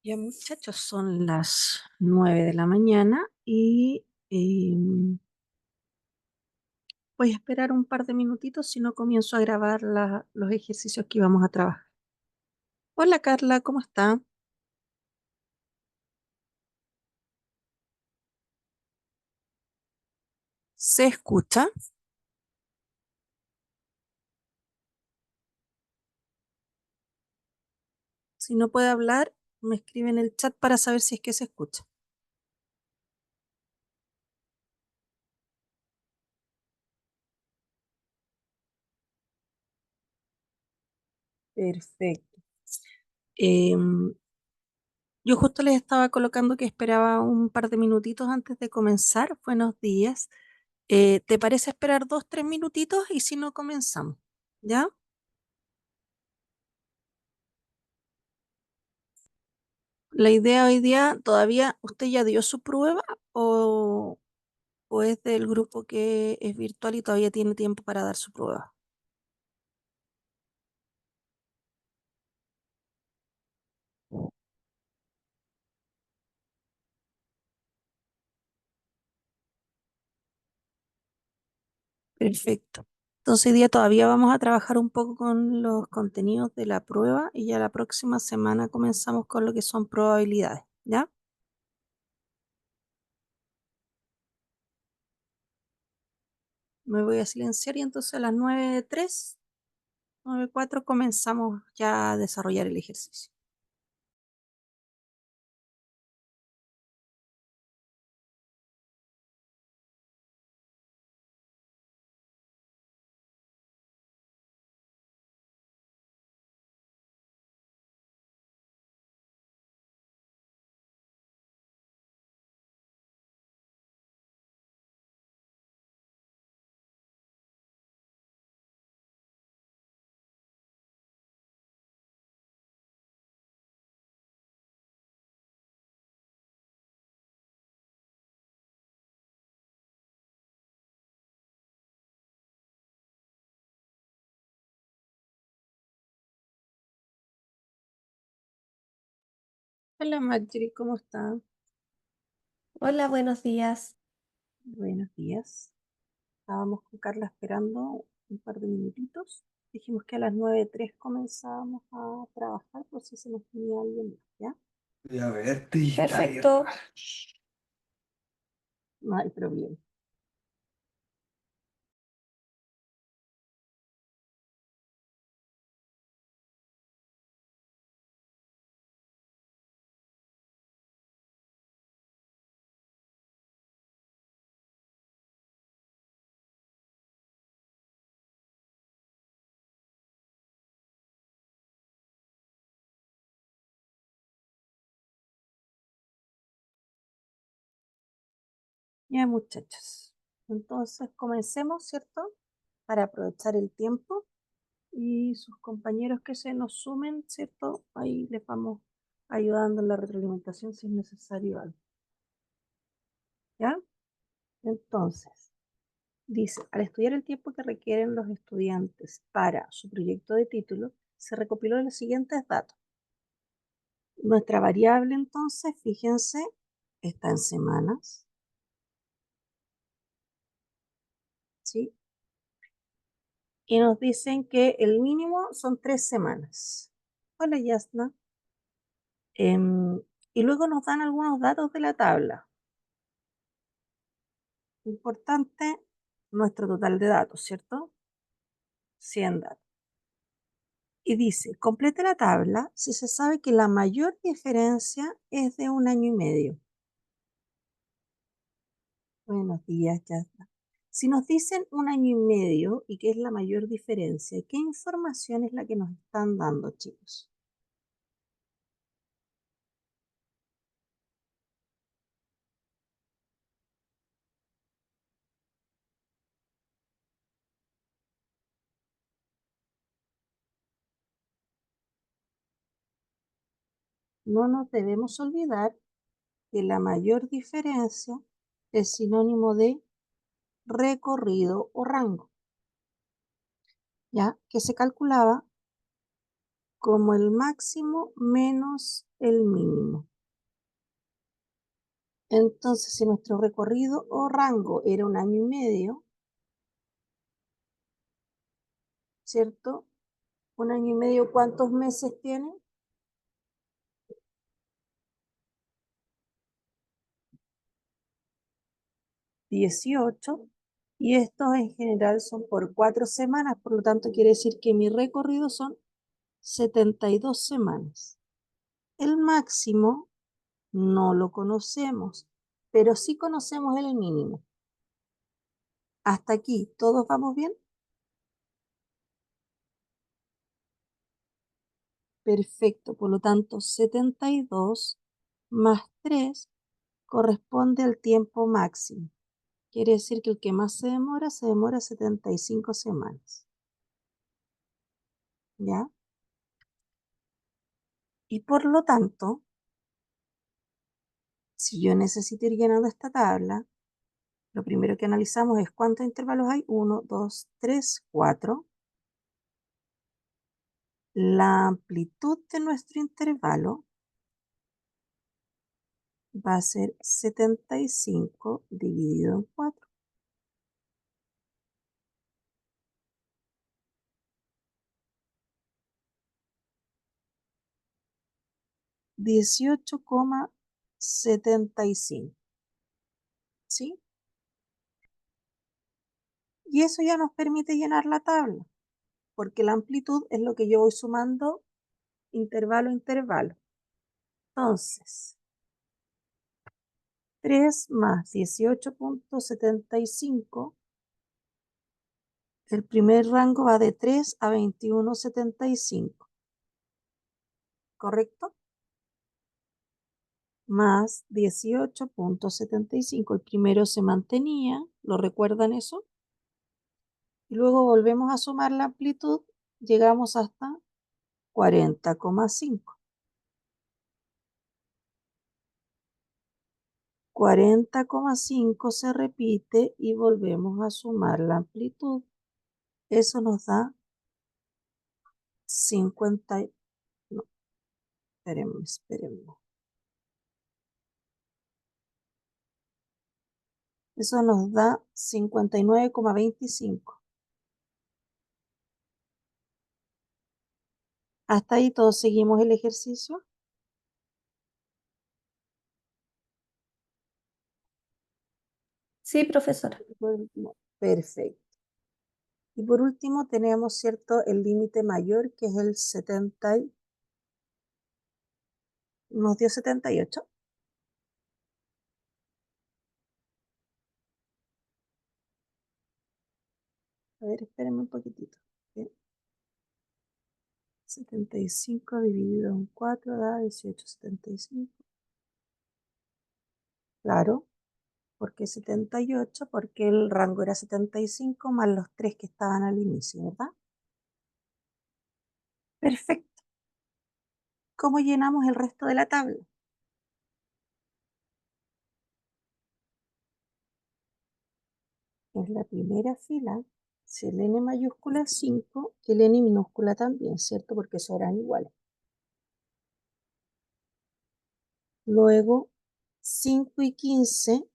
Ya muchachos, son las 9 de la mañana y voy a esperar un par de minutitos si no comienzo a grabar los ejercicios que íbamos a trabajar. Hola Carla, ¿cómo está? ¿Se escucha? Si no puede hablar, me escribe en el chat para saber si es que se escucha. Perfecto. Em, yo justo les estaba colocando que esperaba un par de minutitos antes de comenzar. Buenos días. ¿Te parece esperar 2, 3 minutitos y si no comenzamos? ¿Ya? La idea hoy día, ¿todavía usted ya dio su prueba o, o es del grupo que es virtual y todavía tiene tiempo para dar su prueba? Perfecto. Entonces hoy día todavía vamos a trabajar un poco con los contenidos de la prueba y ya la próxima semana comenzamos con lo que son probabilidades, ¿ya? Me voy a silenciar y entonces a las 9:03, 9:04 comenzamos ya a desarrollar el ejercicio. Hola Marjorie, ¿cómo está? Hola, buenos días. Buenos días. Estábamos con Carla esperando un par de minutitos. Dijimos que a las 9:03 comenzábamos a trabajar por si se nos unía alguien más, ¿ya? Voy a verte y perfecto. No hay problema. Ya, muchachos. Entonces comencemos, ¿cierto? Para aprovechar el tiempo y sus compañeros que se nos sumen, ¿cierto? Ahí les vamos ayudando en la retroalimentación si es necesario algo, ¿ya? Entonces, dice, al estudiar el tiempo que requieren los estudiantes para su proyecto de título, se recopiló los siguientes datos. Nuestra variable, entonces, fíjense, está en semanas, ¿sí? Y nos dicen que el mínimo son 3 semanas. Hola, Yasna. Y luego nos dan algunos datos de la tabla. Importante, nuestro total de datos, ¿cierto? 100 datos. Y dice, complete la tabla si se sabe que la mayor diferencia es de 1 año y medio. Buenos días, Yasna. Si nos dicen 1 año y medio y qué es la mayor diferencia, ¿qué información es la que nos están dando, chicos? No nos debemos olvidar que la mayor diferencia es sinónimo de recorrido o rango, ¿ya? Que se calculaba como el máximo menos el mínimo. Entonces, si nuestro recorrido o rango era 1 año y medio, ¿cierto? 1 año y medio, ¿cuántos meses tiene? 18. Y estos en general son por 4 semanas, por lo tanto quiere decir que mi recorrido son 72 semanas. El máximo no lo conocemos, pero sí conocemos el mínimo. Hasta aquí, ¿todos vamos bien? Perfecto, por lo tanto 72 más 3 corresponde al tiempo máximo. Quiere decir que el que más se demora 75 semanas. ¿Ya? Y por lo tanto, si yo necesito ir llenando esta tabla, lo primero que analizamos es cuántos intervalos hay. 1, 2, 3, 4. La amplitud de nuestro intervalo va a ser 75 dividido en 4. 18,75. ¿Sí? Y eso ya nos permite llenar la tabla, porque la amplitud es lo que yo voy sumando intervalo a intervalo. Entonces, 3 más 18,75, el primer rango va de 3 a 21,75, ¿correcto? Más 18,75, el primero se mantenía, ¿lo recuerdan eso? Y luego volvemos a sumar la amplitud, llegamos hasta 40,5. 40,5 se repite y volvemos a sumar la amplitud. Eso nos da 50, no, espérenme. Eso nos da 59,25. Hasta ahí todos seguimos el ejercicio. Sí, profesora. Perfecto. Y por último tenemos, ¿cierto?, el límite mayor, que es el 70, nos dio 78. A ver, espérenme un poquitito. Bien. 75 dividido en 4 da 18,75. Claro, porque 78, porque el rango era 75 más los 3 que estaban al inicio, ¿verdad? Perfecto. ¿Cómo llenamos el resto de la tabla? En la primera fila, si el n mayúscula es 5, el n minúscula también, ¿cierto? Porque serán iguales. Luego, 5 y 15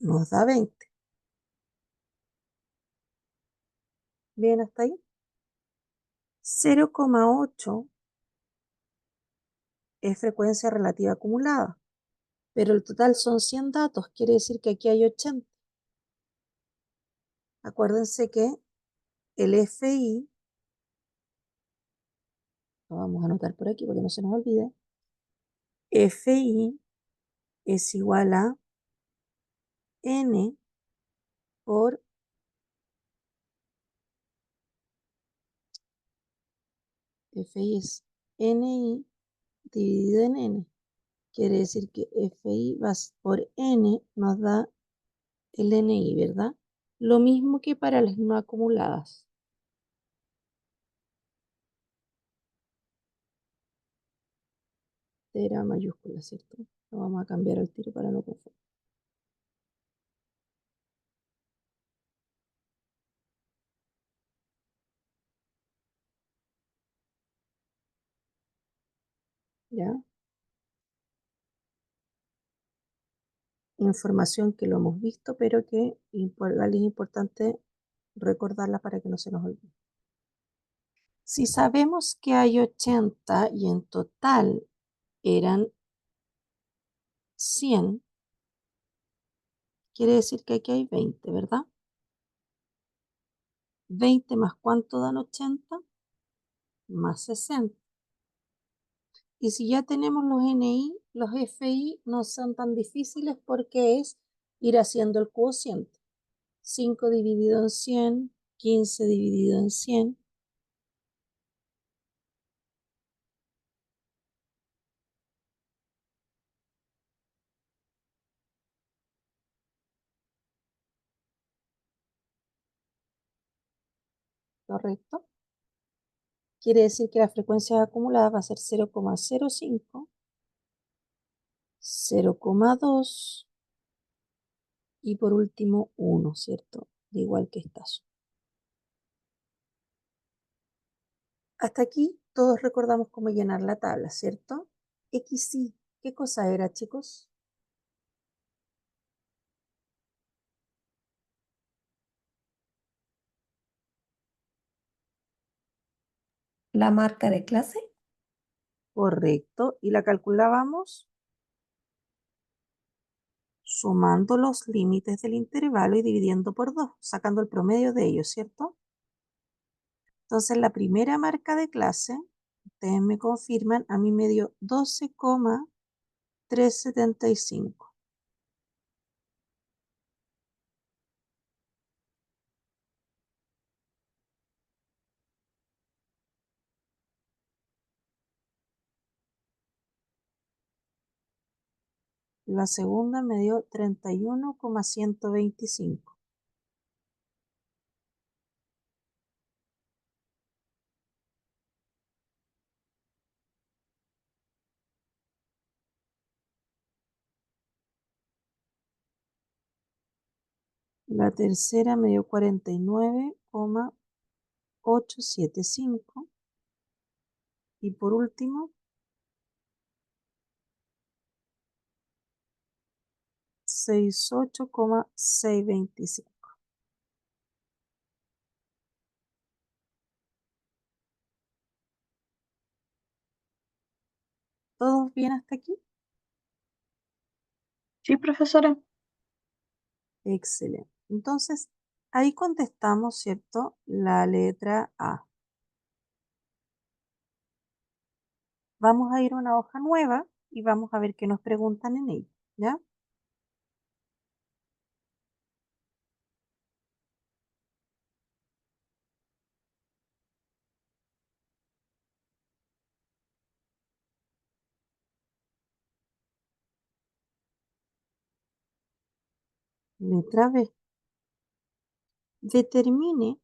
nos da 20. ¿Bien hasta ahí? 0,8 es frecuencia relativa acumulada, pero el total son 100 datos, quiere decir que aquí hay 80. Acuérdense que el FI, lo vamos a anotar por aquí porque no se nos olvide, FI es igual a N por FI es NI dividido en N. Quiere decir que FI por N nos da el NI, ¿verdad? Lo mismo que para las no acumuladas. Era mayúscula, ¿cierto? Lo vamos a cambiar al tiro para no confundir. ¿ya? Información que lo hemos visto, pero que igual es importante recordarla para que no se nos olvide. Si sabemos que hay 80 y en total eran 100, quiere decir que aquí hay 20, ¿verdad? 20 más ¿cuánto dan 80? Más 60. Y si ya tenemos los NI, los FI no son tan difíciles porque es ir haciendo el cociente. 5 dividido en 100, 15 dividido en 100. ¿Correcto? Quiere decir que la frecuencia acumulada va a ser 0,05, 0,2 y por último 1, ¿cierto? De igual que esta. Hasta aquí todos recordamos cómo llenar la tabla, ¿cierto? XY, ¿qué cosa era, chicos? La marca de clase. Correcto. Y la calculábamos sumando los límites del intervalo y dividiendo por 2, sacando el promedio de ellos, ¿cierto? Entonces la primera marca de clase, ustedes me confirman, a mí me dio 12,375. La segunda me dio 31,125. La tercera me dio 49,875. Y por último, 68,625. ¿Todos bien hasta aquí? Sí, profesora. Excelente. Entonces, ahí contestamos, ¿cierto? La letra A. Vamos a ir a una hoja nueva y vamos a ver qué nos preguntan en ella, ¿ya? Letra B. Determine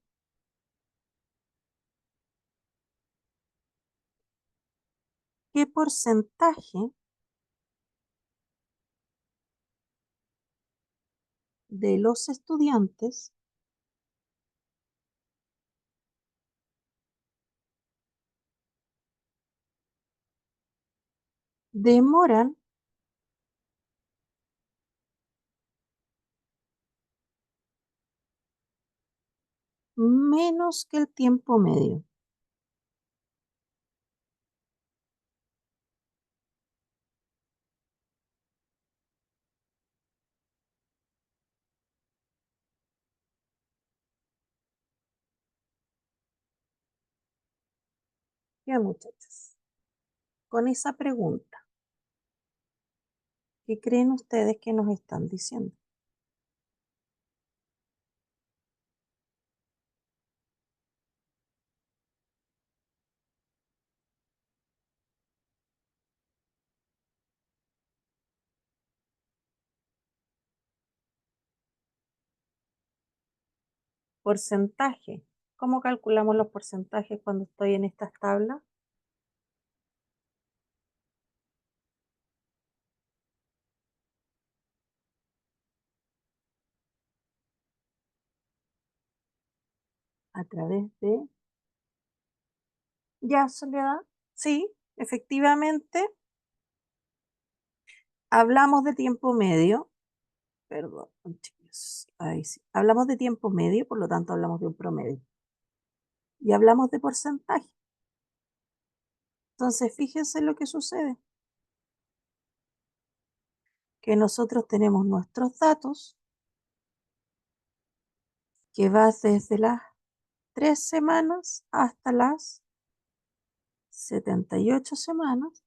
qué porcentaje de los estudiantes demoran menos que el tiempo medio. Ya, muchachos, con esa pregunta, ¿qué creen ustedes que nos están diciendo? Porcentaje. ¿Cómo calculamos los porcentajes cuando estoy en estas tablas? A través de... Ya, Soledad. Sí, efectivamente, hablamos de tiempo medio, perdón, chicos, ahí sí. Hablamos de tiempo medio, por lo tanto hablamos de un promedio. Y hablamos de porcentaje. Entonces, fíjense lo que sucede. Que nosotros tenemos nuestros datos, que va desde las 3 semanas hasta las 78 semanas.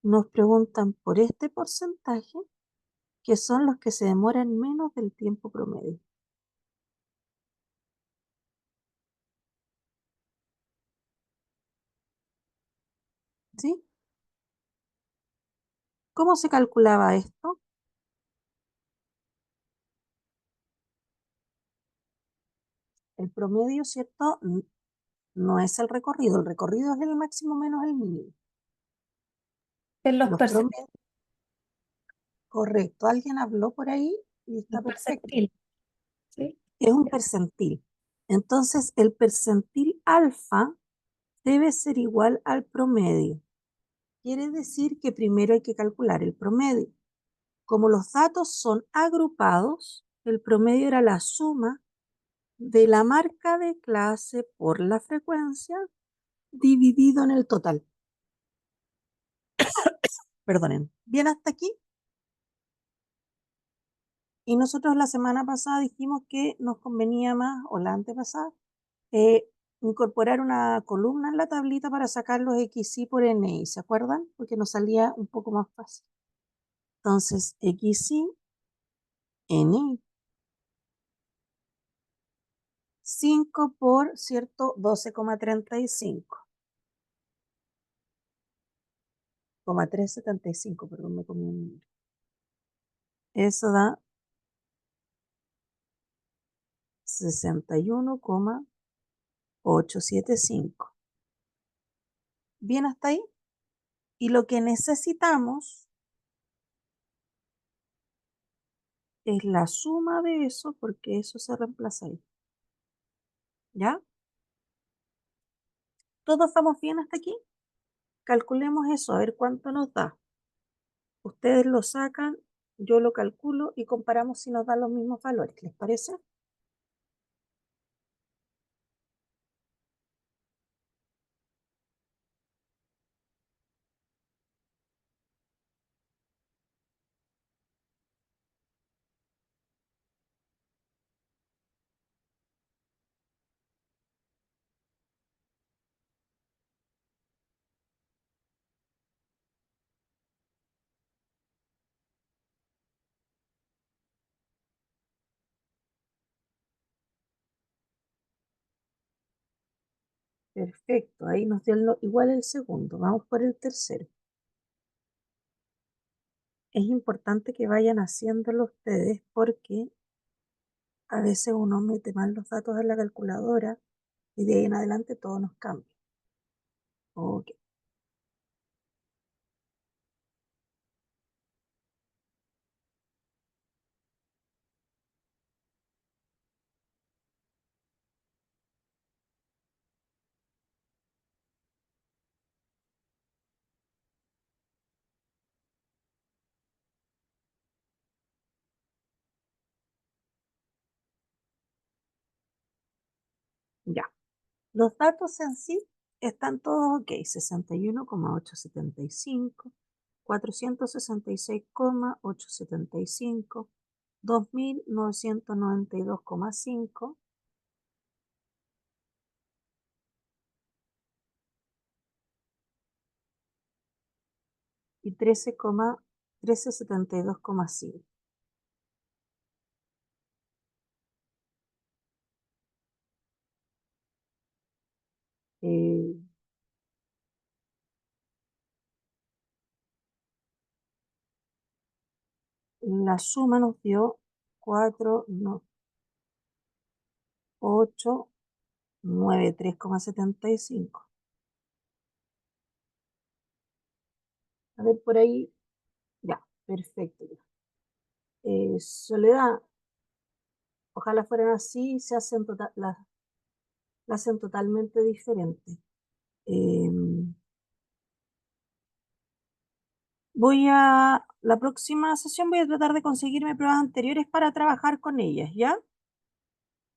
Nos preguntan por este porcentaje, que son los que se demoran menos del tiempo promedio. ¿Sí? ¿Cómo se calculaba esto? El promedio, ¿cierto? No es el recorrido es el máximo menos el mínimo. En los Los promedios, correcto. Alguien habló por ahí y está perfecto. percentiles, ¿sí? Es un Ya. percentil. Entonces, el percentil alfa debe ser igual al promedio. Quiere decir que primero hay que calcular el promedio. Como los datos son agrupados, el promedio era la suma de la marca de clase por la frecuencia dividido en el total. Perdonen. Bien hasta aquí. Y nosotros la semana pasada dijimos que nos convenía más, o la antepasada, eh, incorporar una columna en la tablita para sacar los XY por NI. ¿Se acuerdan? Porque nos salía un poco más fácil. Entonces, XY, NI. 5 por, ¿cierto? 12,35. 375, perdón, me comí un número. Eso da 61,875. Bien hasta ahí. Y lo que necesitamos es la suma de eso, porque eso se reemplaza ahí. ¿Ya? ¿Todos vamos bien hasta aquí? Calculemos eso, a ver cuánto nos da. Ustedes lo sacan, yo lo calculo y comparamos si nos dan los mismos valores. ¿Les parece? Perfecto, ahí nos dio igual el segundo. Vamos por el tercero. Es importante que vayan haciéndolo ustedes porque a veces uno mete mal los datos en la calculadora y de ahí en adelante todo nos cambia. Ok, ya. Los datos en sí están todos ok. 61,875, 466,875, 2.992,5 y 13,1372,5. Eh, la suma nos dio 4, no, 893,75. A ver, por ahí, ya, perfecto. Ya. Soledad, ojalá fueran así, se hacen la hacen totalmente diferente. la próxima sesión voy a tratar de conseguirme pruebas anteriores para trabajar con ellas, ¿ya?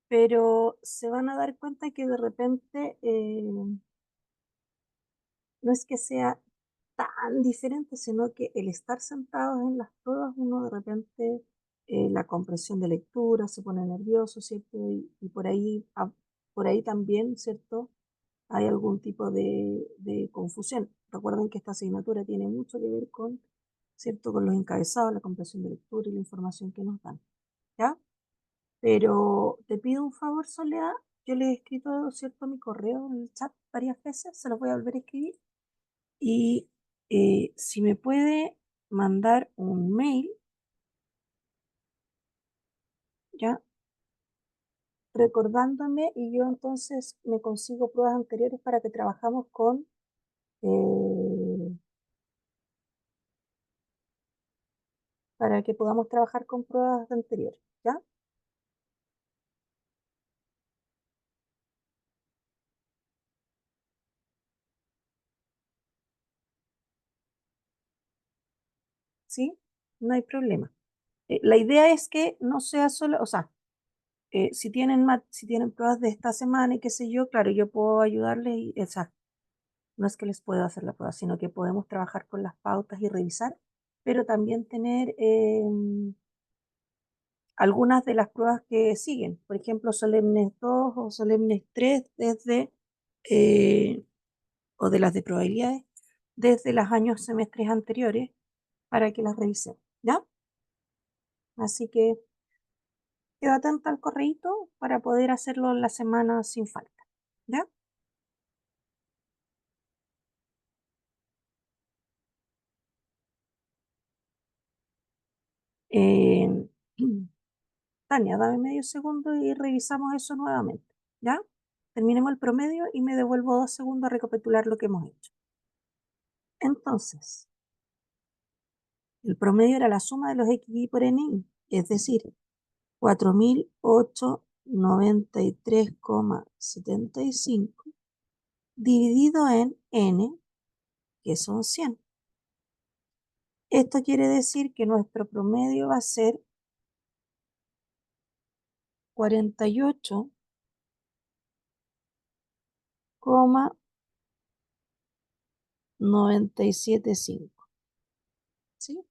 Pero se van a dar cuenta que de repente no es que sea tan diferente, sino que el estar sentados en las pruebas, uno de repente la compresión de lectura se pone nervioso, ¿cierto? Y por ahí también, ¿cierto? Hay algún tipo de confusión. Recuerden que esta asignatura tiene mucho que ver con, ¿cierto? Con los encabezados, la compresión de lectura y la información que nos dan, ¿ya? Pero te pido un favor, Soledad. Yo le he escrito, ¿cierto? Mi correo en el chat varias veces, se los voy a volver a escribir. Y si me puede mandar un mail, ¿ya? Recordándome y yo entonces me consigo pruebas anteriores para que trabajamos eh, para que podamos trabajar con pruebas anteriores, ¿ya? ¿Sí? No hay problema. La idea es que no sea solo, o sea, si tienen pruebas de esta semana y qué sé yo, claro, yo puedo ayudarles y, o sea, no es que les pueda hacer la prueba, sino que podemos trabajar con las pautas y revisar, pero también tener algunas de las pruebas que siguen, por ejemplo, Solemnes 2 o Solemnes 3 eh, o de las de probabilidades, desde los años semestres anteriores para que las revisemos, ¿ya? Así que queda atenta al correíto para poder hacerlo en la semana sin falta, ¿ya? Eh, Tania, dame medio segundo y revisamos eso nuevamente, ¿ya? Terminemos el promedio y me devuelvo 2 segundos a recapitular lo que hemos hecho. Entonces, el promedio era la suma de los XY por NI, es decir, 4.893,75 dividido en N, que son 100. Esto quiere decir que nuestro promedio va a ser 48,975. ¿Sí?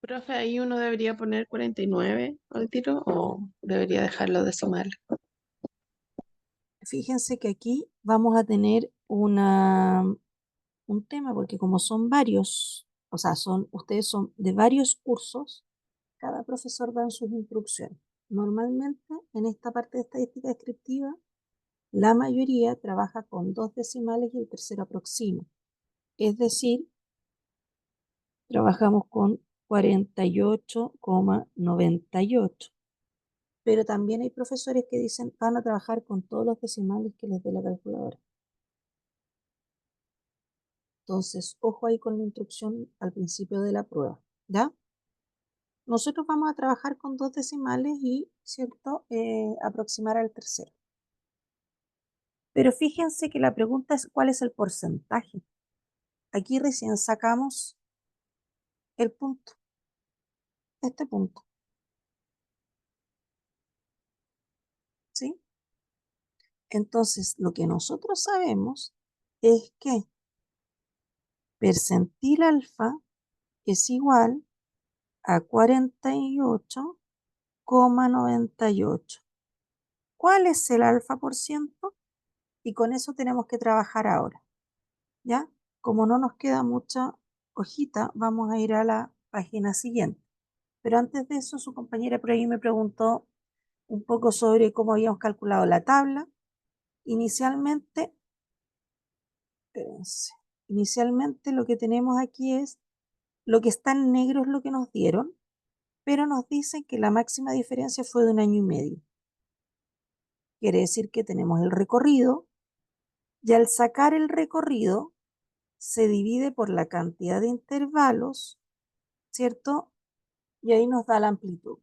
Profe, ahí uno debería poner 49 al tiro o debería dejarlo decimal. Fíjense que aquí vamos a tener un tema, porque como son varios, o sea, ustedes son de varios cursos, cada profesor da sus instrucciones. Normalmente en esta parte de estadística descriptiva, la mayoría trabaja con 2 decimales y el tercero aproxima. Es decir, trabajamos con 48,98. Pero también hay profesores que dicen van a trabajar con todos los decimales que les dé la calculadora. Entonces, ojo ahí con la instrucción al principio de la prueba, ¿ya? Nosotros vamos a trabajar con 2 decimales y, ¿cierto? Aproximar al tercero. Pero fíjense que la pregunta es ¿cuál es el porcentaje? Aquí recién sacamos el punto, este punto, ¿sí? Entonces, lo que nosotros sabemos es que percentil alfa es igual a 48,98. ¿Cuál es el alfa por ciento? Y con eso tenemos que trabajar ahora, ¿ya? Como no nos queda mucha hojita, vamos a ir a la página siguiente. Pero antes de eso, su compañera por ahí me preguntó un poco sobre cómo habíamos calculado la tabla. Inicialmente, espérense, inicialmente lo que tenemos aquí es lo que está en negro es lo que nos dieron, pero nos dicen que la máxima diferencia fue de 1 año y medio. Quiere decir que tenemos el recorrido y al sacar el recorrido se divide por la cantidad de intervalos, ¿cierto? Y ahí nos da la amplitud.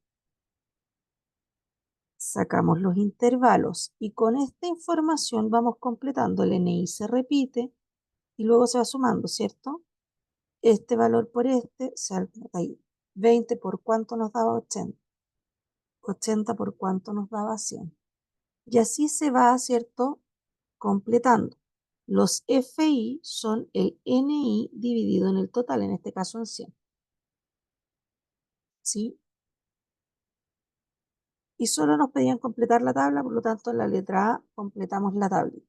Sacamos los intervalos y con esta información vamos completando. El NI se repite y luego se va sumando, ¿cierto? este valor por este, ahí, 20 por cuánto nos daba 80, 80 por cuánto nos daba 100. Y así se va, ¿cierto? Completando. Los FI son el NI dividido en el total, en este caso en 100. ¿Sí? Y solo nos pedían completar la tabla, por lo tanto en la letra A completamos la tabla.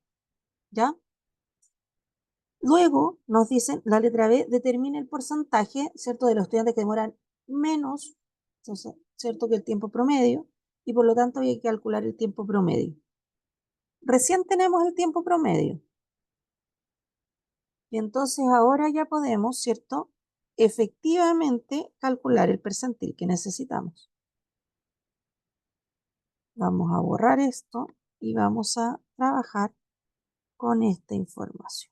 ¿Ya? Luego nos dicen, la letra B determina el porcentaje, ¿cierto?, de los estudiantes que demoran menos, entonces, ¿cierto?, que el tiempo promedio, y por lo tanto hay que calcular el tiempo promedio. Recién tenemos el tiempo promedio. Y entonces ahora ya podemos, ¿cierto?, efectivamente calcular el percentil que necesitamos. Vamos a borrar esto y vamos a trabajar con esta información.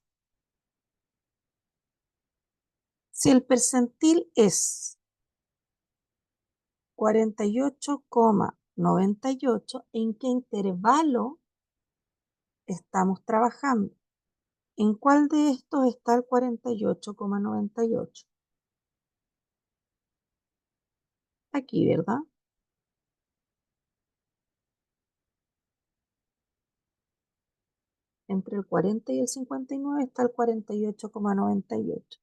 Si el percentil es 48,98, ¿en qué intervalo estamos trabajando? ¿En cuál de estos está el 48,98? Aquí, ¿verdad? Entre el 40 y el 59 está el 48,98.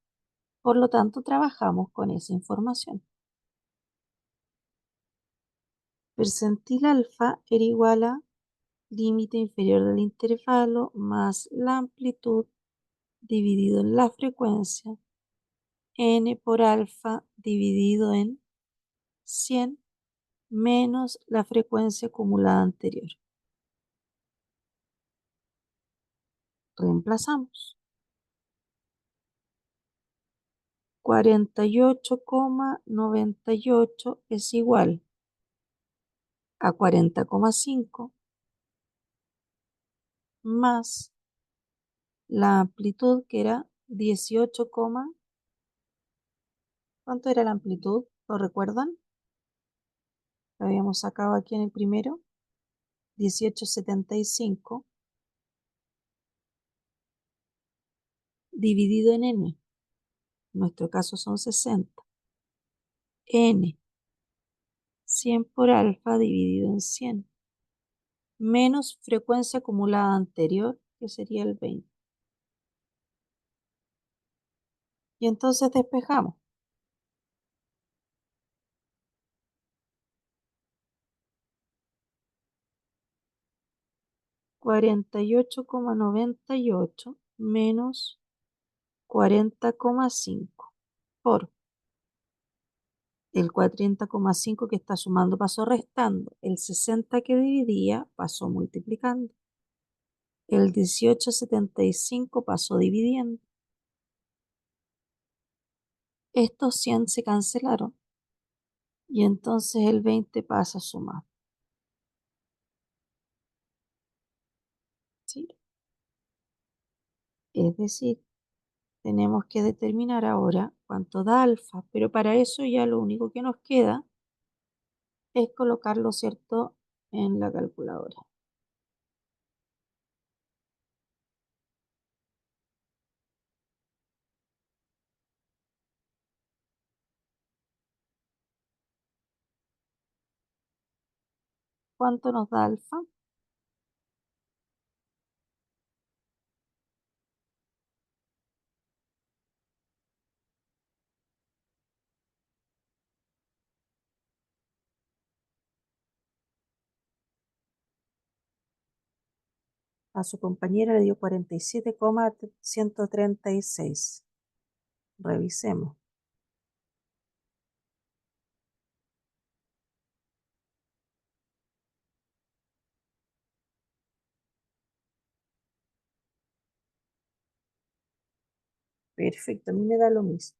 Por lo tanto, trabajamos con esa información. Percentil alfa era igual a límite inferior del intervalo más la amplitud dividido en la frecuencia, n por alfa dividido en 100 menos la frecuencia acumulada anterior. Reemplazamos. 48,98 es igual a 40,5 más la amplitud, que era 18, ¿cuánto era la amplitud? ¿Lo recuerdan? Lo habíamos sacado aquí en el primero. 18,75 dividido en n. En nuestro caso son 60. N, 100 por alfa dividido en 100. Menos frecuencia acumulada anterior, que sería el 20. Y entonces despejamos. 48,98 menos 40,5 por el 40,5 que está sumando pasó restando, el 60 que dividía pasó multiplicando, el 18,75 pasó dividiendo. Estos 100 se cancelaron y entonces el 20 pasa a sumar. ¿Sí? Es decir, tenemos que determinar ahora cuánto da alfa, pero para eso ya lo único que nos queda es colocarlo, ¿cierto?, en la calculadora. ¿Cuánto nos da alfa? A su compañera le dio 47,136. Revisemos. Perfecto, a mí me da lo mismo.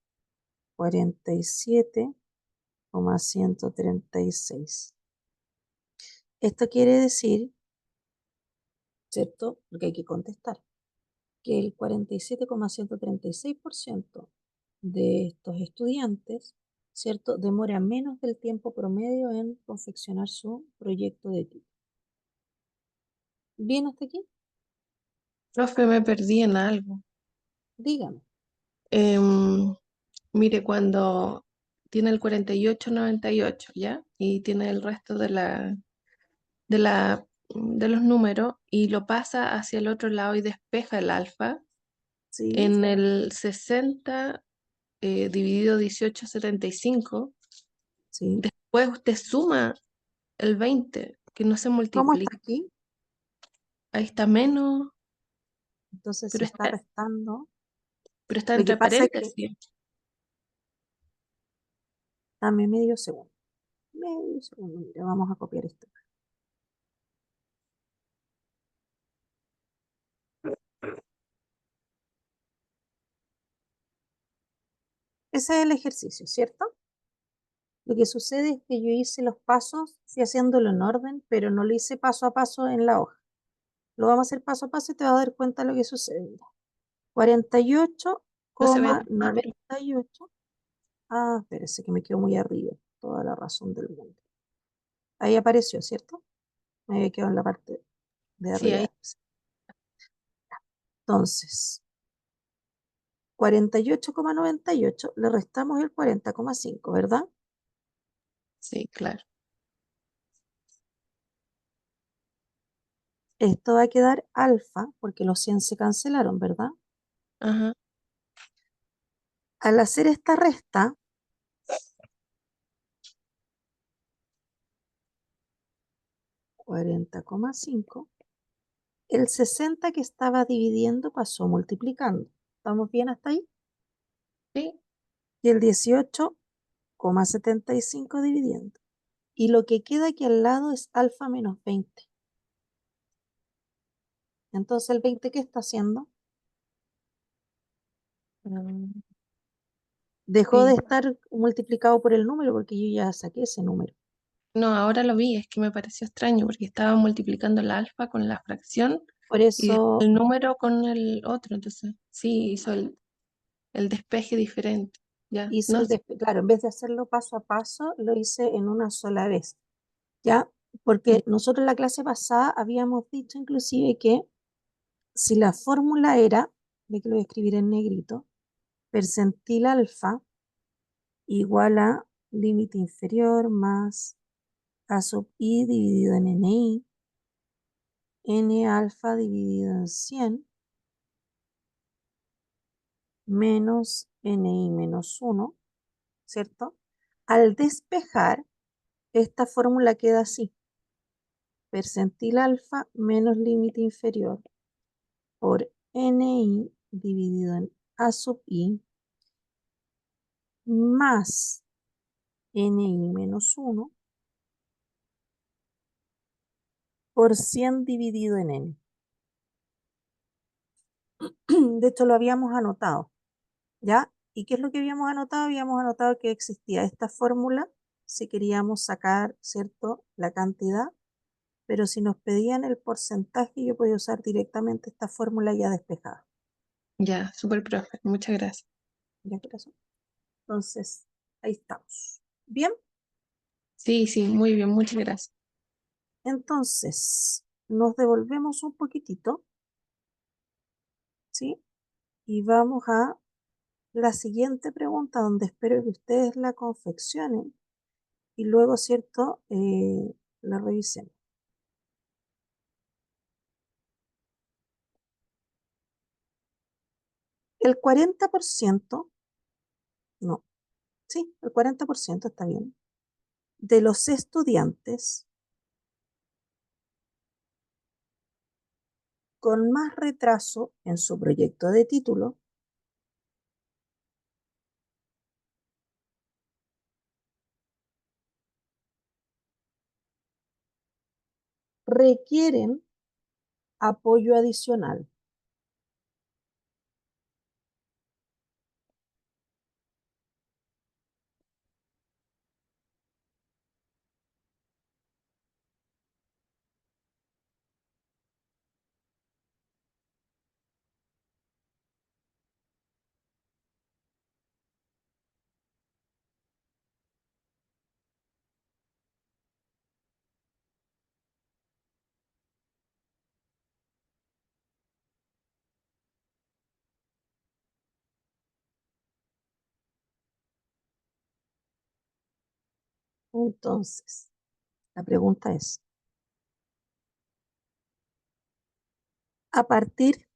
47,136. Esto quiere decir, ¿cierto? Porque hay que contestar, que el 47,136% de estos estudiantes, ¿cierto?, demora menos del tiempo promedio en confeccionar su proyecto de título. ¿Bien hasta aquí? Profe, me perdí en algo. Dígame. Em, Mire, cuando tiene el 4898, ¿ya? Y tiene el resto de la, de los números y lo pasa hacia el otro lado y despeja el alfa, Sí, en el 60 dividido 1875, sí. después usted suma el 20, que no se ¿Cómo está multiplica. aquí? Ahí está menos, Entonces se pero está está, restando. pero está Lo que entre pasa es que, paréntesis. dame medio segundo. Medio segundo, mira, vamos a copiar esto. Ese es el ejercicio, ¿cierto? Lo que sucede es que yo hice los pasos, fui haciéndolo en orden, pero no lo hice paso a paso en la hoja. Lo vamos a hacer paso a paso y te vas a dar cuenta de lo que sucede. Mira, No se ve tan mal. 48,98. Ah, espérese que me quedo muy arriba. Toda la razón del mundo. Ahí apareció, ¿cierto? Me había quedado en la parte de Sí, ahí, arriba. Entonces, 48,98 le restamos el 40,5, ¿verdad? sí, claro. Esto va a quedar alfa, porque los 100 se cancelaron, ¿verdad? Ajá, Al hacer esta resta, 40,5, el 60 que estaba dividiendo pasó multiplicando. ¿Estamos bien hasta ahí? sí, Y el 18,75 dividiendo. Y lo que queda aquí al lado es alfa menos 20. Entonces, ¿el 20 qué está haciendo? mm, Dejó de sí. estar multiplicado por el número porque yo ya saqué ese número. No, ahora lo vi, es que me pareció extraño porque estaba multiplicando el alfa con la fracción Por y eso el número con el otro, entonces sí hizo el despeje diferente. Ya, hice no, el sí, claro, en vez de hacerlo paso a paso, lo hice en una sola vez. ¿Ya? Porque nosotros en la clase pasada habíamos dicho inclusive que si la fórmula era, de que lo voy a escribir en negrito, percentil alfa igual a límite inferior más a sub i dividido en ni, n alfa dividido en 100 menos ni menos 1, ¿cierto? Al despejar, esta fórmula queda así, percentil alfa menos límite inferior por ni dividido en a sub i más ni menos 1 por 100 dividido en n. De hecho, lo habíamos anotado, ¿ya? ¿Y qué es lo que habíamos anotado? Habíamos anotado que existía esta fórmula si queríamos sacar, ¿cierto?, la cantidad, pero si nos pedían el porcentaje, yo podía usar directamente esta fórmula ya despejada. ya, súper profe, muchas gracias. ¿Ya, corazón? Entonces, ahí estamos. Bien, Sí, sí, muy bien, muchas gracias. entonces nos devolvemos un poquitito, ¿sí? Y vamos a la siguiente pregunta, donde espero que ustedes la confeccionen y luego, ¿cierto?, la revisemos. El 40%, no, sí, el 40% está bien, de los estudiantes con más retraso en su proyecto de título requieren apoyo adicional. Entonces, la pregunta es, ¿a partir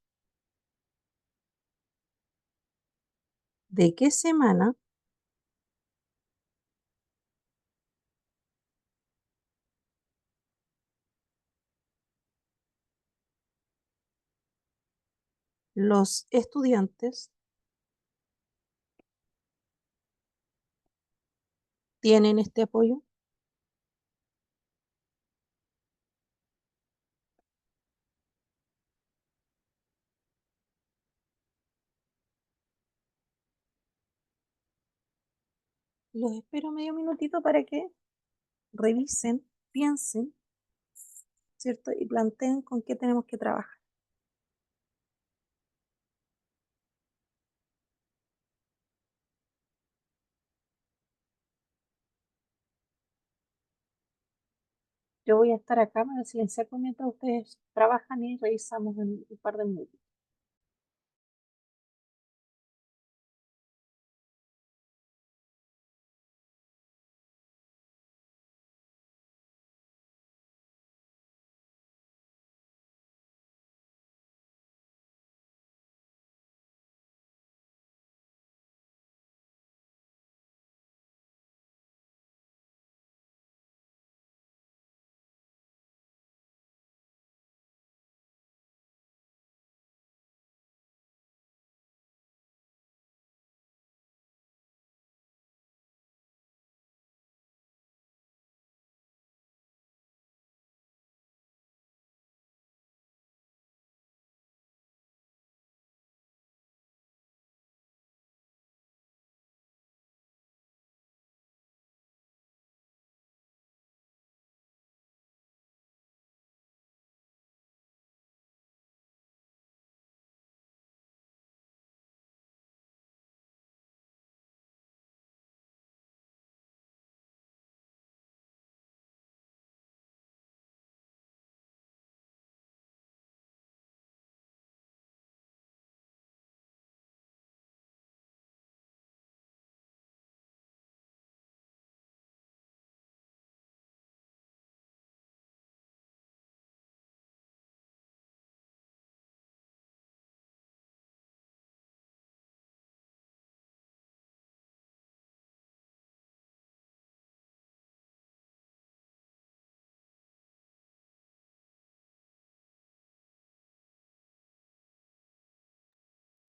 de qué semana los estudiantes tienen este apoyo? Los espero medio minutito para que revisen, piensen, ¿cierto? Y planteen con qué tenemos que trabajar. Yo voy a estar acá para silenciar mientras ustedes trabajan y revisamos en un par de minutos.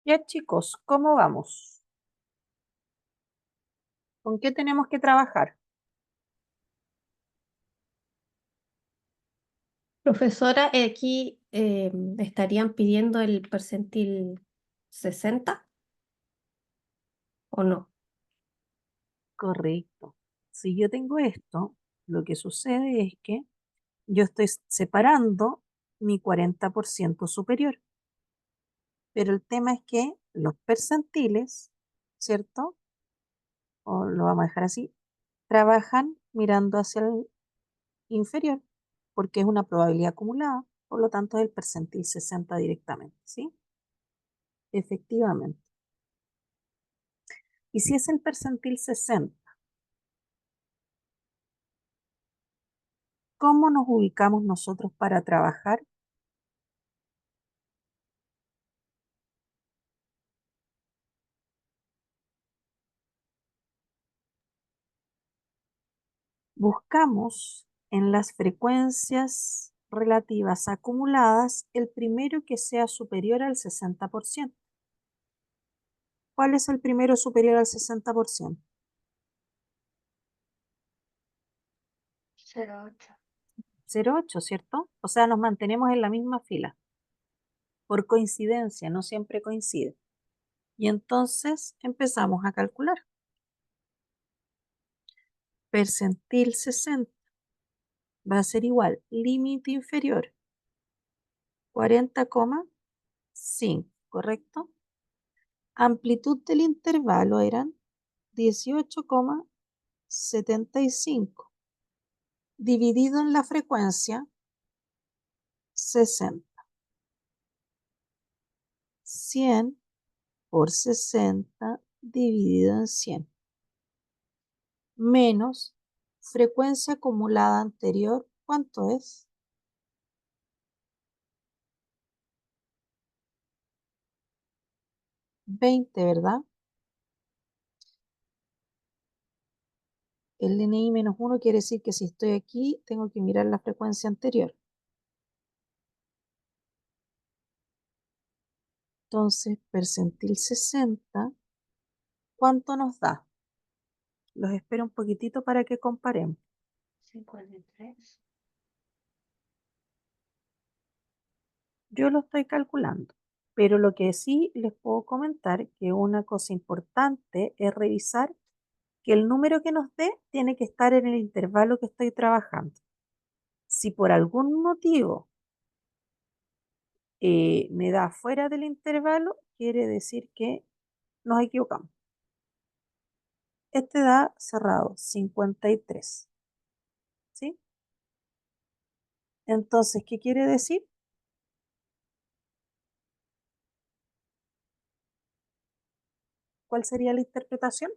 Ya chicos, ¿cómo vamos? ¿Con qué tenemos que trabajar? Profesora, aquí estarían pidiendo el percentil 60 o no. Correcto. Si yo tengo esto, lo que sucede es que yo estoy separando mi 40% superior. Pero el tema es que los percentiles, ¿cierto? O lo vamos a dejar así, trabajan mirando hacia el inferior, porque es una probabilidad acumulada, por lo tanto es el percentil 60 directamente, ¿sí? Efectivamente. Y si es el percentil 60, ¿cómo nos ubicamos nosotros para trabajar? Buscamos en las frecuencias relativas acumuladas el primero que sea superior al 60%. ¿Cuál es el primero superior al 60%? 0,8. 0,8, ¿cierto? O sea, nos mantenemos en la misma fila. Por coincidencia, no siempre coincide. Y entonces empezamos a calcular. Percentil 60 va a ser igual, límite inferior, 40,5, ¿correcto? Amplitud del intervalo eran 18,75, dividido en la frecuencia 60. 100 por 60 dividido en 100, menos Frecuencia acumulada anterior, ¿cuánto es? 20, ¿verdad? El DNI menos 1 quiere decir que si estoy aquí, tengo que mirar la frecuencia anterior. Entonces, percentil 60, ¿cuánto nos da? Los espero un poquitito para que comparemos. 53. Yo lo estoy calculando, pero lo que sí les puedo comentar que una cosa importante es revisar que el número que nos dé tiene que estar en el intervalo que estoy trabajando. Si por algún motivo me da fuera del intervalo, quiere decir que nos equivocamos. Este da cerrado 53, ¿sí? Entonces, ¿qué quiere decir? ¿Cuál sería la interpretación?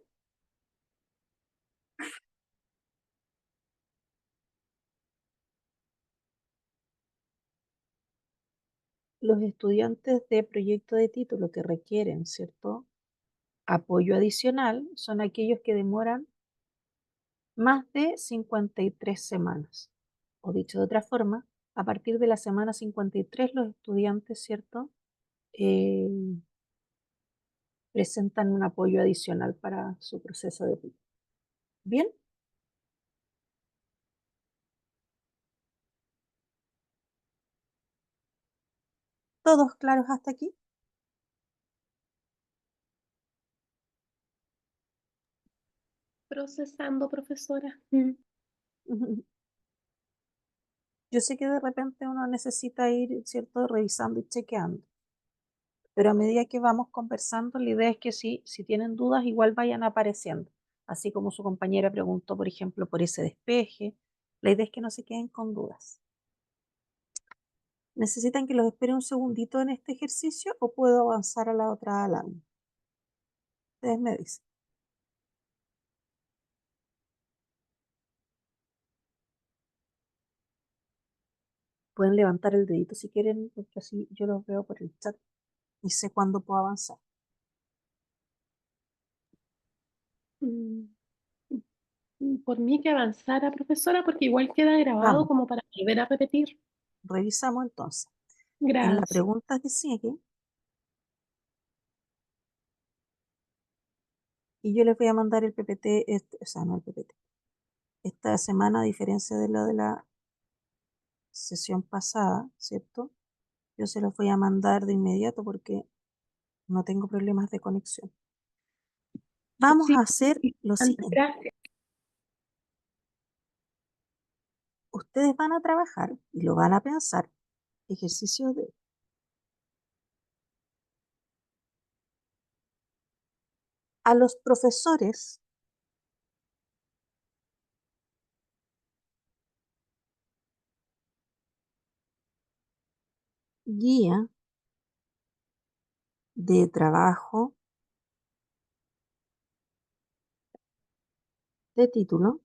Los estudiantes de proyecto de título que requieren, ¿cierto? Apoyo adicional son aquellos que demoran más de 53 semanas. O dicho de otra forma, a partir de la semana 53 los estudiantes, ¿cierto? Eh, presentan un apoyo adicional para su proceso de título. ¿Bien? ¿Todos claros hasta aquí? Procesando, profesora. Yo sé que de repente uno necesita ir, ¿cierto?, revisando y chequeando, pero a medida que vamos conversando, la idea es que si tienen dudas, igual vayan apareciendo. Así como su compañera preguntó, por ejemplo, por ese despeje, la idea es que no se queden con dudas. ¿Necesitan que los espere un segundito en este ejercicio o puedo avanzar a la otra alarma? Ustedes me dicen. Pueden levantar el dedito si quieren, porque así yo los veo por el chat y sé cuándo puedo avanzar. Mm, Por mí que avanzara, profesora, porque igual queda grabado Vamos, como para volver a repetir. revisamos entonces. En la Gracias. pregunta que sigue, y yo les voy a mandar el PPT, o sea, no el PPT, esta semana, a diferencia de lo de la sesión pasada, ¿cierto? Yo se los voy a mandar de inmediato porque no tengo problemas de conexión. Vamos Sí, a hacer lo siguiente. gracias. Ustedes van a trabajar y lo van a pensar. Ejercicio de a los profesores guía de trabajo de título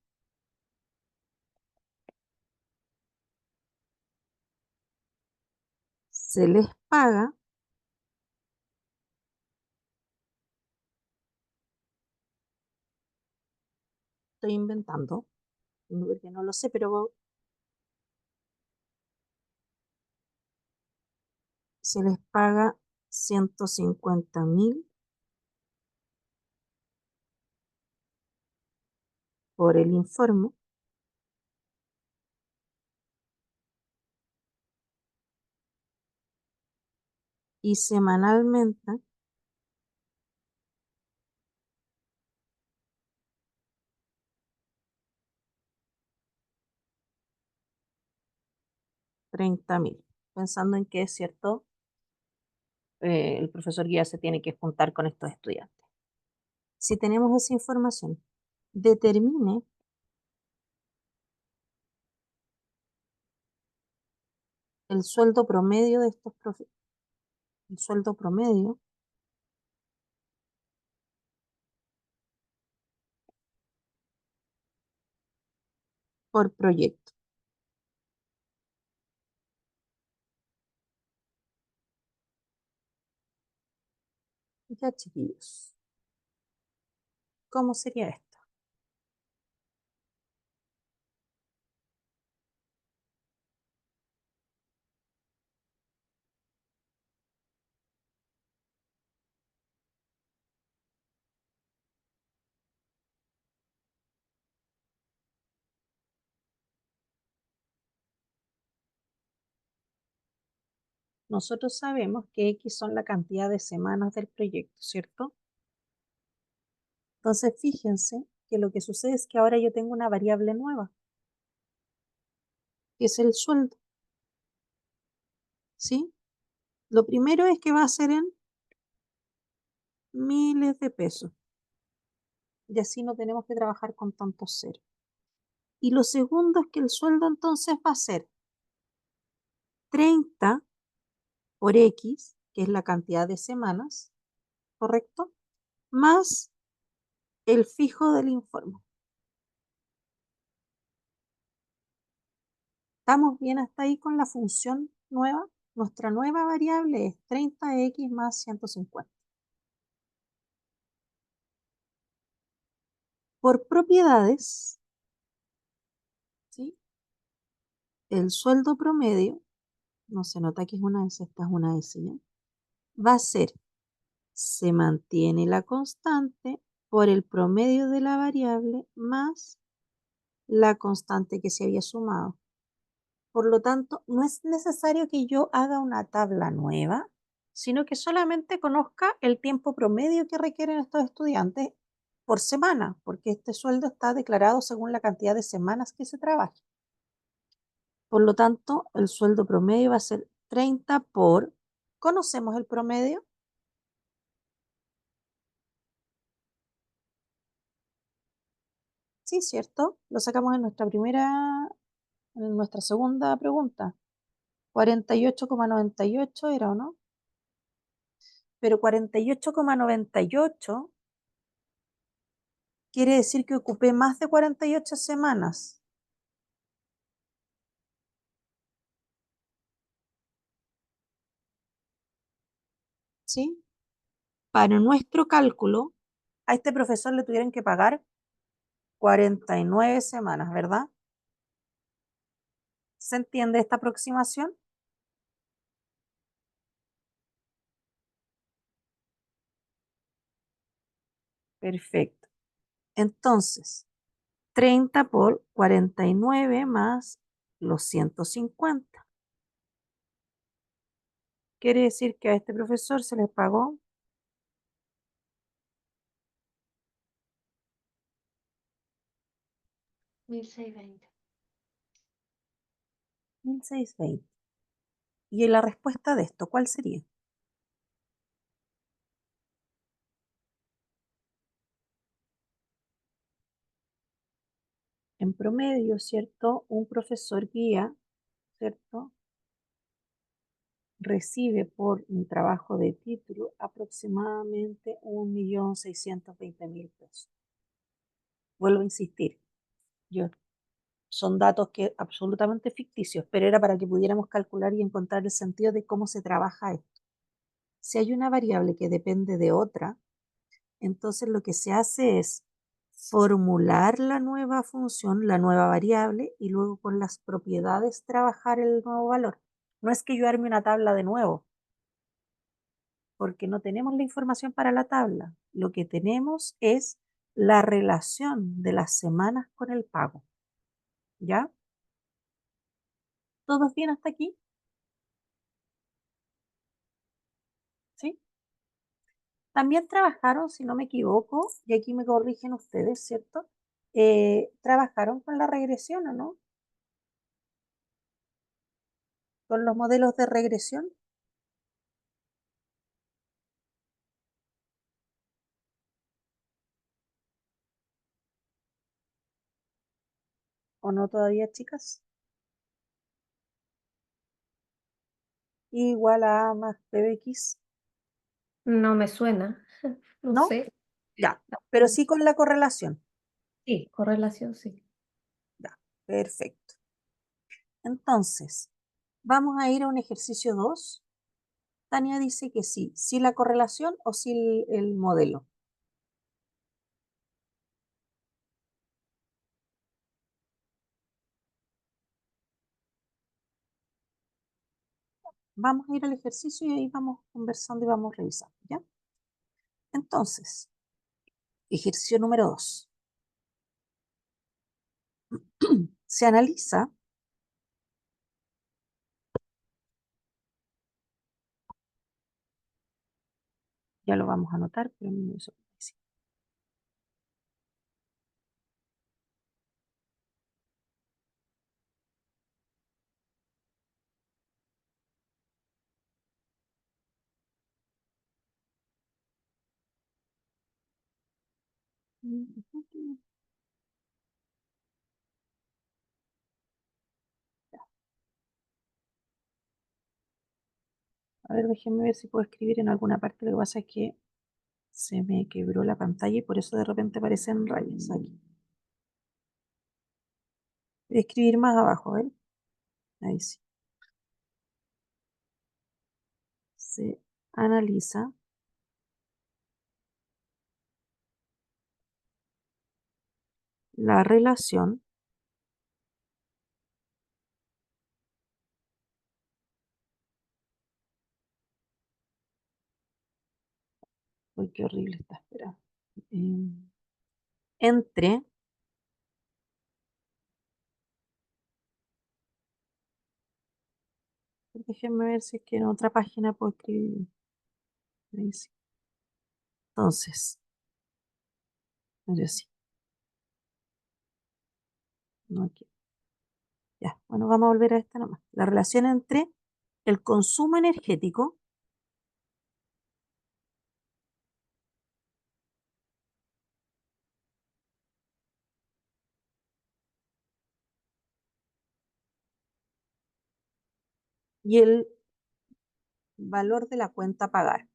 se les paga, estoy inventando, porque no lo sé, pero se les paga 150.000 por el informe y semanalmente 30.000, pensando en que es cierto, el profesor guía se tiene que juntar con estos estudiantes. Si tenemos esa información, determine el sueldo promedio de estos el sueldo promedio por proyecto. Ya, chiquillos. ¿Cómo sería esto? Nosotros sabemos que X son la cantidad de semanas del proyecto, ¿cierto? Entonces, fíjense que lo que sucede es que ahora yo tengo una variable nueva, que es el sueldo, ¿sí? Lo primero es que va a ser en miles de pesos, y así no tenemos que trabajar con tantos ceros. Y lo segundo es que el sueldo entonces va a ser 30 por X, que es la cantidad de semanas, ¿correcto? Más el fijo del informe. ¿Estamos bien hasta ahí con la función nueva? Nuestra nueva variable es 30x más 150. Por propiedades, ¿sí? El sueldo promedio, no se nota que es una S, esta es una S, ¿ya? Va a ser, se mantiene la constante por el promedio de la variable más la constante que se había sumado. Por lo tanto, no es necesario que yo haga una tabla nueva, sino que solamente conozca el tiempo promedio que requieren estos estudiantes por semana, porque este sueldo está declarado según la cantidad de semanas que se trabaje. Por lo tanto, el sueldo promedio va a ser 30 por, ¿conocemos el promedio? Sí, ¿cierto? Lo sacamos en nuestra segunda pregunta. 48,98 era, ¿o no? Pero 48,98 quiere decir que ocupé más de 48 semanas. ¿Sí? Para nuestro cálculo, a este profesor le tuvieron que pagar 49 semanas, ¿verdad? ¿Se entiende esta aproximación? Perfecto. Entonces, 30 por 49 más los 150. Quiere decir que a este profesor se le pagó 1620. 1.620. ¿Y la respuesta de esto cuál sería? En promedio, ¿cierto? Un profesor guía, ¿cierto? Recibe por un trabajo de título aproximadamente 1.620.000 pesos. Vuelvo a insistir, yo, son datos que absolutamente ficticios, pero era para que pudiéramos calcular y encontrar el sentido de cómo se trabaja esto. Si hay una variable que depende de otra, entonces lo que se hace es formular la nueva función, la nueva variable, y luego con las propiedades trabajar el nuevo valor. No es que yo arme una tabla de nuevo, porque no tenemos la información para la tabla. Lo que tenemos es la relación de las semanas con el pago. ¿Ya? ¿Todos bien hasta aquí? ¿Sí? También trabajaron, si no me equivoco, y aquí me corrigen ustedes, ¿cierto? Trabajaron con la regresión, ¿o no? Con los modelos de regresión, ¿o no todavía, chicas? Igual a A más PBX, No me suena, no ¿no? sé. Ya, pero sí con la correlación. Sí, correlación, sí. Ya. Perfecto. Entonces, vamos a ir a un ejercicio 2. Tania dice que sí. Sí la correlación o sí el modelo. Vamos a ir al ejercicio y ahí vamos conversando y vamos revisando, ¿ya? Entonces, ejercicio número 2. Se analiza ya lo vamos a anotar, pero en 1945. A ver, déjenme ver si puedo escribir en alguna parte. Lo que pasa es que se me quebró la pantalla y por eso de repente aparecen rayas aquí. Voy a escribir más abajo, a ver. Ahí sí. Se analiza la relación uy, qué horrible está, espera. Entre déjenme ver si es que en otra página puedo escribir. Ahí sí. Entonces, yo sí. No aquí. Ya, bueno, vamos a volver a esta nomás. La relación entre el consumo energético y el valor de la cuenta a pagar.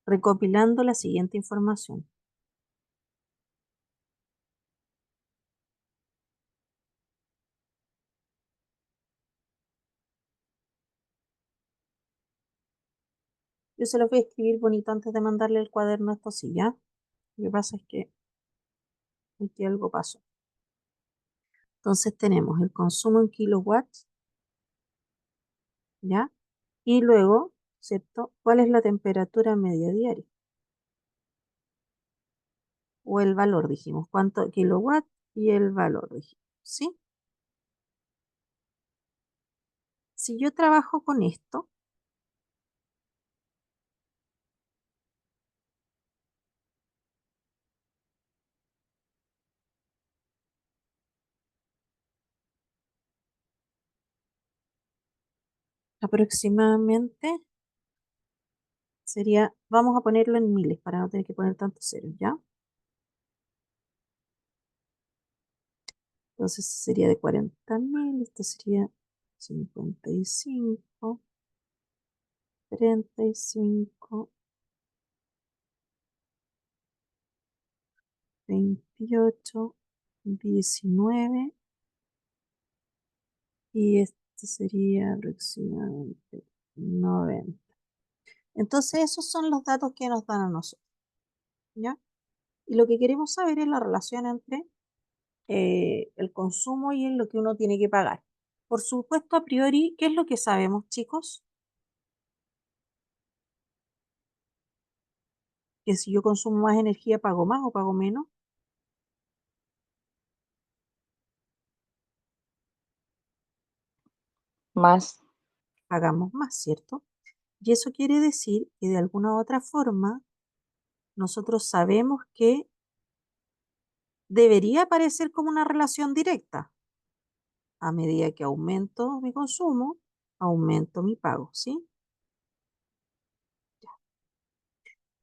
Recopilando la siguiente información. Yo se los voy a escribir bonito antes de mandarle el cuaderno a esto sí, ¿ya? Lo que pasa es que aquí algo pasó. Entonces tenemos el consumo en kilowatts, ¿ya? Y luego, ¿cierto? ¿Cuál es la temperatura media diaria? O el valor, dijimos. ¿Cuánto kilowatt y el valor, dijimos? ¿Sí? Si yo trabajo con esto, aproximadamente sería, vamos a ponerlo en miles para no tener que poner tantos ceros, ¿ya? Entonces sería de 40.000, esto sería 55, 35, 28, 19 y este sería aproximadamente 90. Entonces esos son los datos que nos dan a nosotros, ¿ya? Y lo que queremos saber es la relación entre el consumo y en lo que uno tiene que pagar. Por supuesto, a priori, ¿qué es lo que sabemos, chicos? Que si yo consumo más energía, pago más o pago menos. Más. Pagamos más, ¿cierto? Y eso quiere decir que de alguna u otra forma nosotros sabemos que debería aparecer como una relación directa. A medida que aumento mi consumo, aumento mi pago, ¿sí?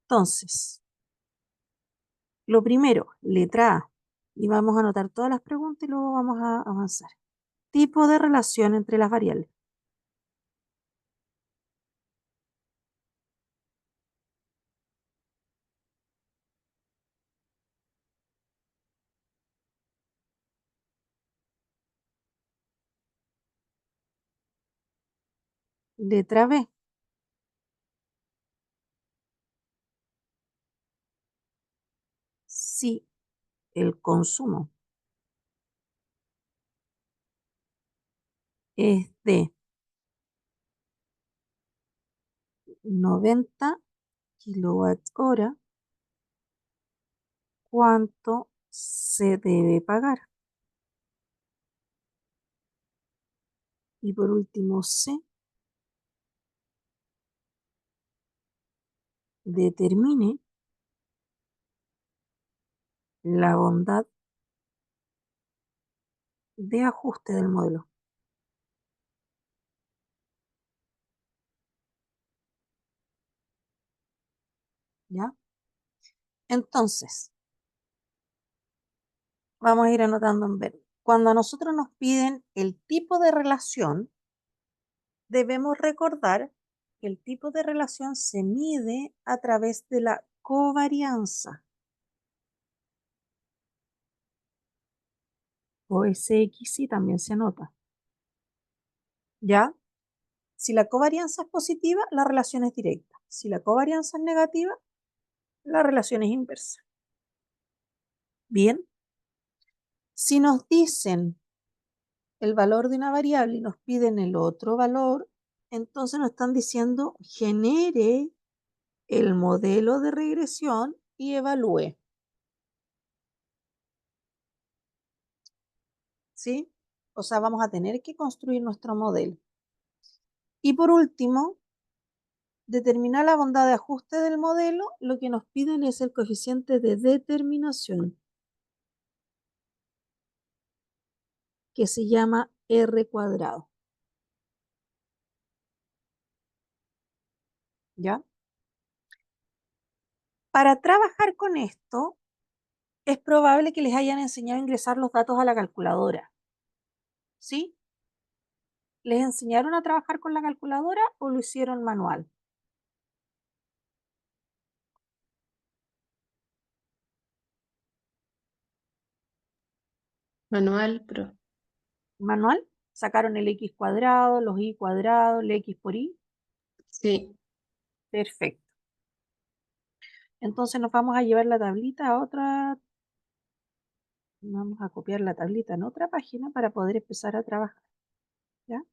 Entonces, lo primero, letra A. Y vamos a anotar todas las preguntas y luego vamos a avanzar. Tipo de relación entre las variables. Letra B. Si el consumo es de 90 kWh, ¿cuánto se debe pagar? Y por último, C, determine la bondad de ajuste del modelo. ¿Ya? Entonces, vamos a ir anotando en verde. Cuando a nosotros nos piden el tipo de relación, debemos recordar que el tipo de relación se mide a través de la covarianza. O SXY también se anota. ¿Ya? Si la covarianza es positiva, la relación es directa. Si la covarianza es negativa, la relación es inversa. Bien. Si nos dicen el valor de una variable y nos piden el otro valor, entonces nos están diciendo genere el modelo de regresión y evalúe. ¿Sí? O sea, vamos a tener que construir nuestro modelo. Y por último, determinar la bondad de ajuste del modelo. Lo que nos piden es el coeficiente de determinación, que se llama R cuadrado. ¿Ya? Para trabajar con esto, es probable que les hayan enseñado a ingresar los datos a la calculadora. ¿Sí? ¿Les enseñaron a trabajar con la calculadora o lo hicieron manual? Manual, pero ¿Manual? ¿Sacaron el x cuadrado, los y cuadrados, el x por y? sí. Perfecto. Entonces nos vamos a llevar la tablita a otra. Vamos a copiar la tablita en otra página para poder empezar a trabajar. ¿Ya?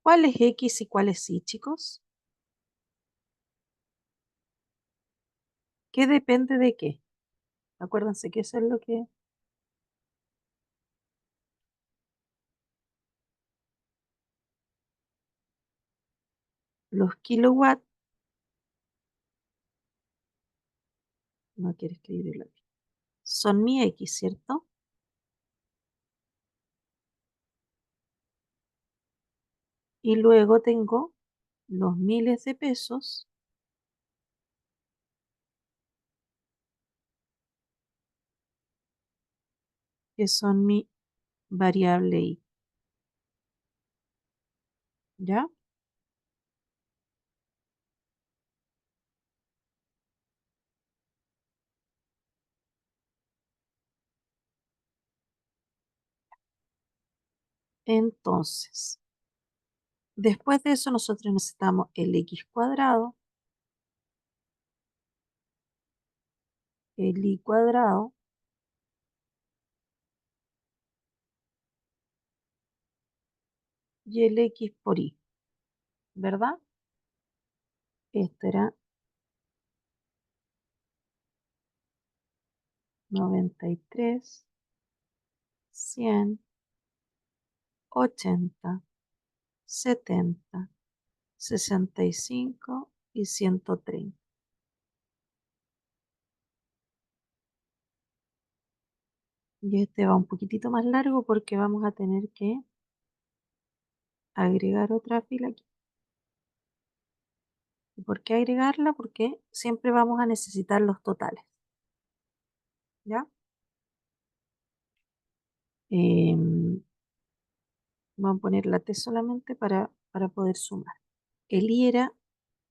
¿Cuál es x y cuál es y, chicos? ¿Qué depende de qué? Acuérdense que eso es lo que... Los kilowatts, no quiero escribirlo aquí, son mi x, ¿cierto? Y luego tengo los miles de pesos, que son mi variable y. ¿Ya? Entonces, después de eso nosotros necesitamos el x cuadrado, el y cuadrado y el x por y, ¿verdad? Este era 93, 100, 80, 70, 65 y 130. Y este va un poquitito más largo porque vamos a tener que agregar otra fila aquí. ¿Y por qué agregarla? Porque siempre vamos a necesitar los totales. ¿Ya? Vamos a poner la T solamente para poder sumar. El I era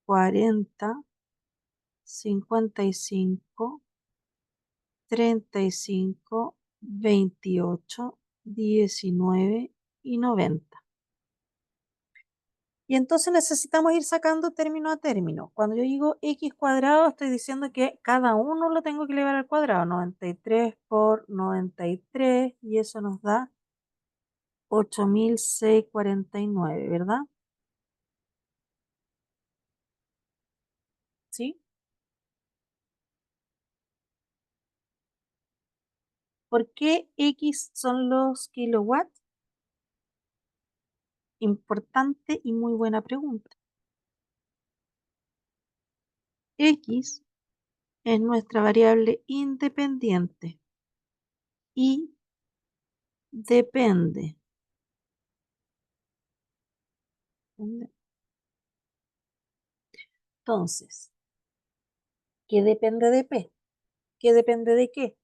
40, 55, 35, 28, 19 y 90. Y entonces necesitamos ir sacando término a término. Cuando yo digo x cuadrado, estoy diciendo que cada uno lo tengo que elevar al cuadrado. 93 por 93 y eso nos da 8649, ¿verdad? ¿Sí? ¿Por qué X son los kilowatts? Importante y muy buena pregunta. X es nuestra variable independiente y depende. Entonces, ¿qué depende de P? ¿Qué depende de qué?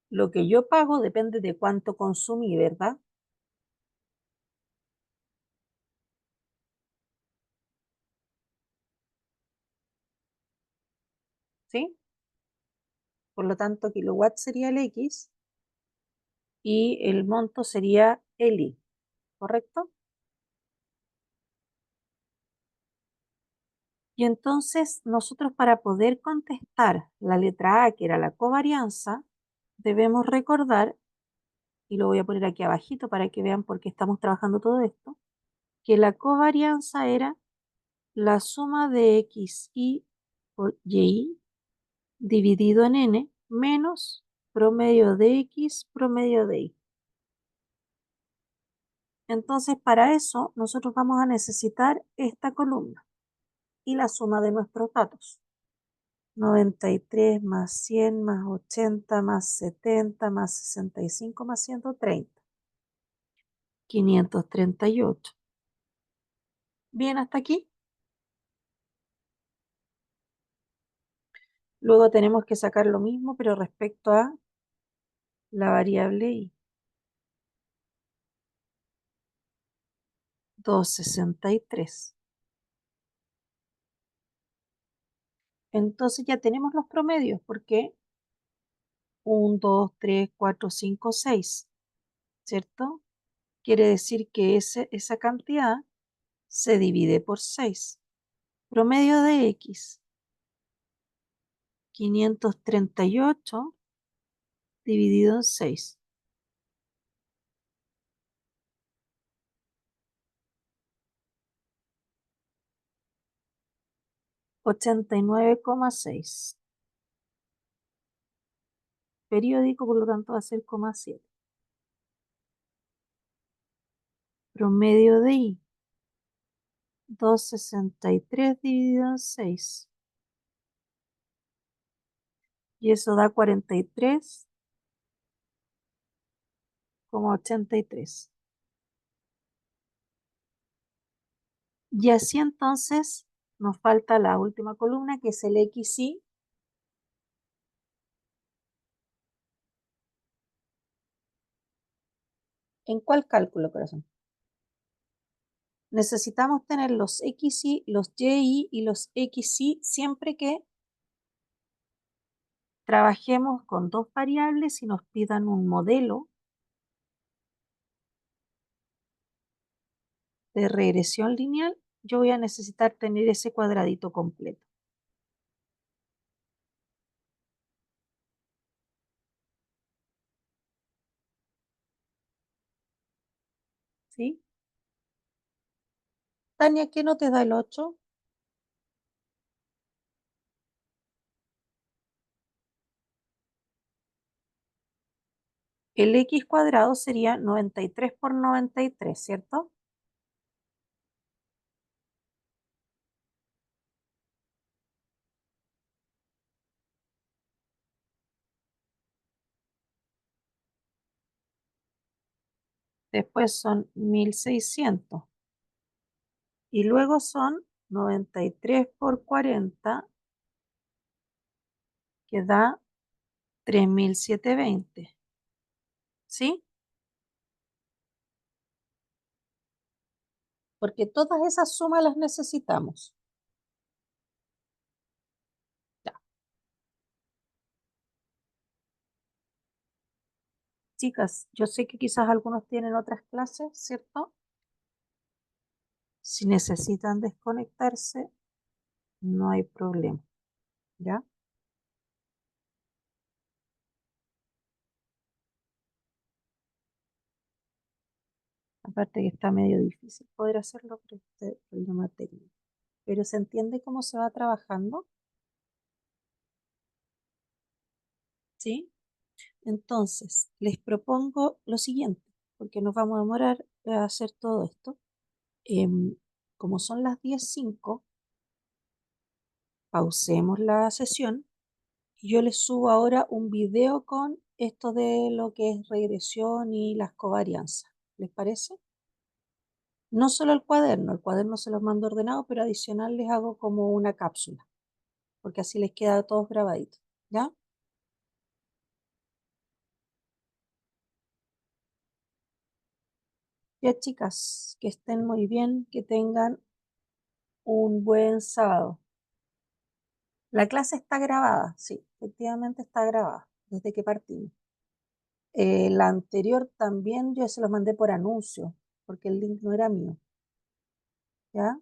Lo que yo pago depende de cuánto consumí, ¿verdad? ¿Sí? Por lo tanto, kilowatt sería el X y el monto sería el Y, ¿correcto? Y entonces nosotros para poder contestar la letra A, que era la covarianza, debemos recordar, y lo voy a poner aquí abajito para que vean por qué estamos trabajando todo esto, que la covarianza era la suma de xy por y dividido en n menos promedio de x promedio de y. Entonces para eso nosotros vamos a necesitar esta columna y la suma de nuestros datos. 93 más 100 más 80 más 70 más 65 más 130. 538. Bien, hasta aquí. Luego tenemos que sacar lo mismo, pero respecto a la variable y. 263. Entonces ya tenemos los promedios, porque 1, 2, 3, 4, 5, 6, ¿cierto? Quiere decir que esa cantidad se divide por 6. Promedio de x, 538 dividido en 6. 89,6. Periódico, por lo tanto, va a ser 0,7. Promedio de y, 263 dividido en 6. Y eso da 43,83. Y así entonces nos falta la última columna, que es el XY. ¿En cuál cálculo, corazón? Necesitamos tener los XY, los YY y los XY siempre que trabajemos con dos variables y nos pidan un modelo de regresión lineal. Yo voy a necesitar tener ese cuadradito completo. ¿Sí? Tania, ¿qué no te da el 8? el x cuadrado sería 93 por 93, ¿cierto? Después son 1600. Y luego son 93 por 40, que da 3720. ¿Sí? Porque todas esas sumas las necesitamos. Ya. Chicas, yo sé que quizás algunos tienen otras clases, ¿cierto? Si necesitan desconectarse, no hay problema. ¿Ya? Aparte que está medio difícil poder hacerlo por este problema técnico. Pero ¿se entiende cómo se va trabajando? ¿Sí? Entonces, les propongo lo siguiente, porque nos vamos a demorar a hacer todo esto. Como son las 10:05, pausemos la sesión y yo les subo ahora un video con esto de lo que es regresión y las covarianzas. ¿Les parece? No solo el cuaderno se los mando ordenado, pero adicional les hago como una cápsula, porque así les queda a todos grabaditos, ¿ya? Ya, chicas, que estén muy bien, que tengan un buen sábado. La clase está grabada, sí, efectivamente está grabada desde que partimos. La anterior también yo se los mandé por anuncio, porque el link no era mío. ¿Ya?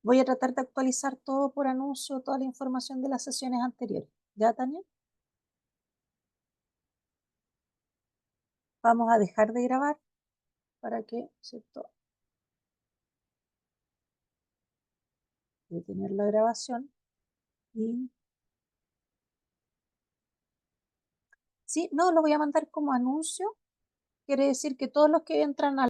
Voy a tratar de actualizar todo por anuncio, toda la información de las sesiones anteriores. ¿Ya, Tania? Vamos a dejar de grabar para que, ¿cierto? Detener la grabación y... Sí, no, lo voy a mandar como anuncio. Quiere decir que todos los que entran a